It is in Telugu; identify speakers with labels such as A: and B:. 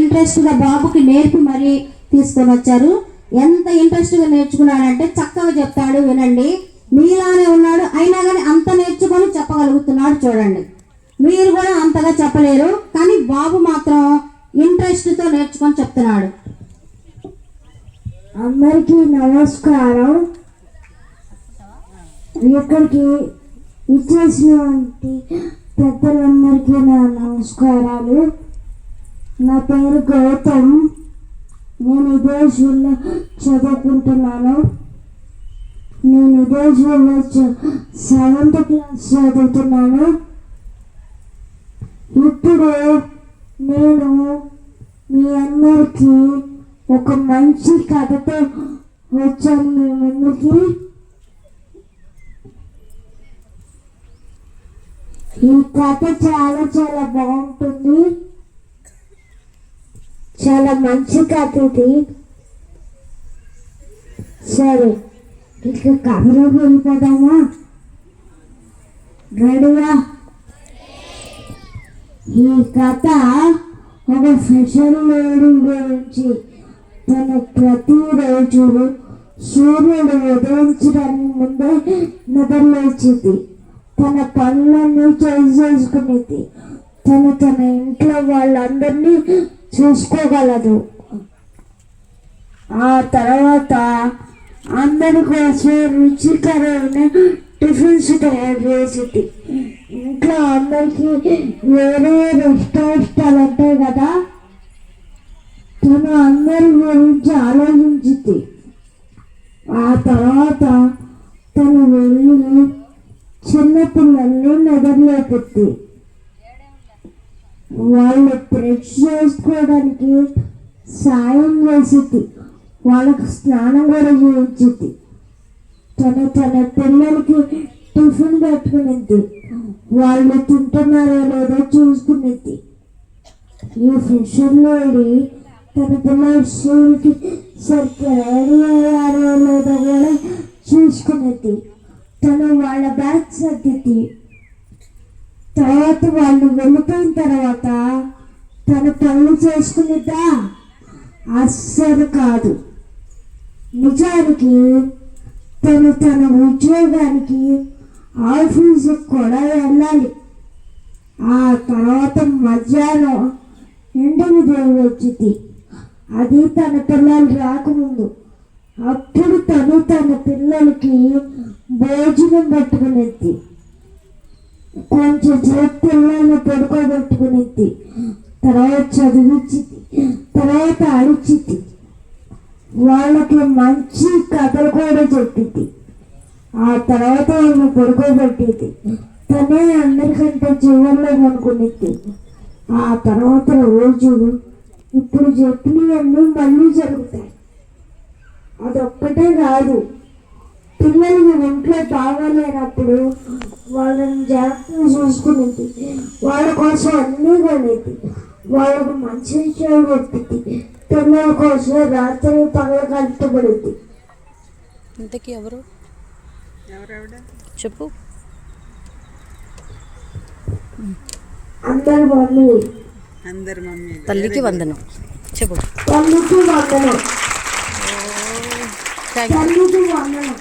A: ఇంట్రెస్ట్గా బాబుకి నేర్పి మరీ తీసుకొని వచ్చారు. ఎంత ఇంట్రెస్ట్గా నేర్చుకున్నాడంటే చక్కగా చెప్తాడు, వినండి. మీలానే ఉన్నాడు, అయినా కానీ అంత నేర్చుకొని చెప్పగలుగుతున్నాడు. చూడండి, మీరు కూడా అంతగా చెప్పలేరు, కానీ బాబు మాత్రం ఇంట్రెస్ట్తో నేర్చుకొని చెప్తున్నాడు.
B: అందరికీ నమస్కారం. ఇక్కడికి ఇచ్చేసినటువంటి పెద్దలందరికీ నా నమస్కారాలు. నా పేరు గౌతమ్. నేను ఇదే స్కూల్లో చదువుకుంటున్నాను. నేను ఇదే స్కూల్లో 7th క్లాస్ చదువుతున్నాను. ఇప్పుడు నేను మీ అందరికీ ఒక మంచి కథతో వచ్చాను మీ ముందుకి. ఈ కథ చాలా చాలా బాగుంటుంది. చాలా మంచి కథ ఇది. సరే, ఇక కథలోకి వెళ్ళిపోదామా? రెడీగా? ఈ కథ ఒక స్పెషల్ లేడీ గురించి. తను ప్రతిరోజు సూర్యుడు ఉదయించడానికి ముందే నిద్రలేచింది. తన పనులన్నీ చేసుకునేది. తన ఇంట్లో వాళ్ళందరినీ చూసుకోగలదు. ఆ తర్వాత అందరి కోసం రుచికరమైన టిఫిన్స్ తయారు చేసింది. ఇంట్లో అందరికీ వేరే రెస్టారెంట్లు ఉంటాయి కదా, తను అందరి గురించి ఆలోచించింది. ఆ తర్వాత తను వెళ్ళి చిన్నపిల్లల్ని నిద్రలేపుద్ది. వాళ్ళు బ్రష్ చేసుకోవడానికి సాయం చేసింది. వాళ్ళకి స్నానం కూడా చేయించింది. తన పిల్లలకి టిఫిన్ పెట్టుకునేది. వాళ్ళు తింటున్నారో లేదో చూసుకునేది. ఈ ఫిషర్ లేడీ తన పిల్లల స్కూల్కి సరిగ్గా రెడీ అయ్యారో లేదో కూడా చూసుకునేది. తను వాళ్ళ బ్యాగ్ సర్దిద్ది. తర్వాత వాళ్ళు వెళ్ళిపోయిన తర్వాత తన పనులు చేసుకునేదా? అస్సలు కాదు. నిజానికి తన ఉద్యోగానికి ఆఫీసుకి కూడా వెళ్ళాలి. ఆ తర్వాత మధ్యాహ్నం 8 వచ్చింది. అది తన పిల్లలు రాకముందు. అప్పుడు తన పిల్లలకి భోజనం పెట్టుకునేది. కొంచెం సేపు పిల్లల్ని పడుకోబెట్టుకునేది. తర్వాత చదివించింది. తర్వాత అడిచింది. వాళ్ళకి మంచి కథలు కూడా చెప్పింది. ఆ తర్వాత వాళ్ళని పడుకోబెట్టేది. తనే అందరికంటే చివరిలో అనుకునేది. ఆ తర్వాత రోజు ఇప్పుడు చెప్పినవన్నీ మళ్ళీ జరుగుతాయి. అదొక్కటే కాదు, పిల్లలకి ఒంట్లో బాగాలేనప్పుడు వాళ్ళని జాగ్రత్తగా చూసుకునేది. వాళ్ళ కోసం అన్నీ కొనేది. వాళ్ళకు మంచి విషయాలు చెప్పింది. పిల్లల కోసం రాత్రి పగల కష్టపడింది.
C: ఇంతకీ ఎవరు చెప్పు?
B: అందరి మమ్మీ.
C: తల్లికి వందనం చెప్పు.
B: తల్లికి వందనం. తల్లికి వందనం.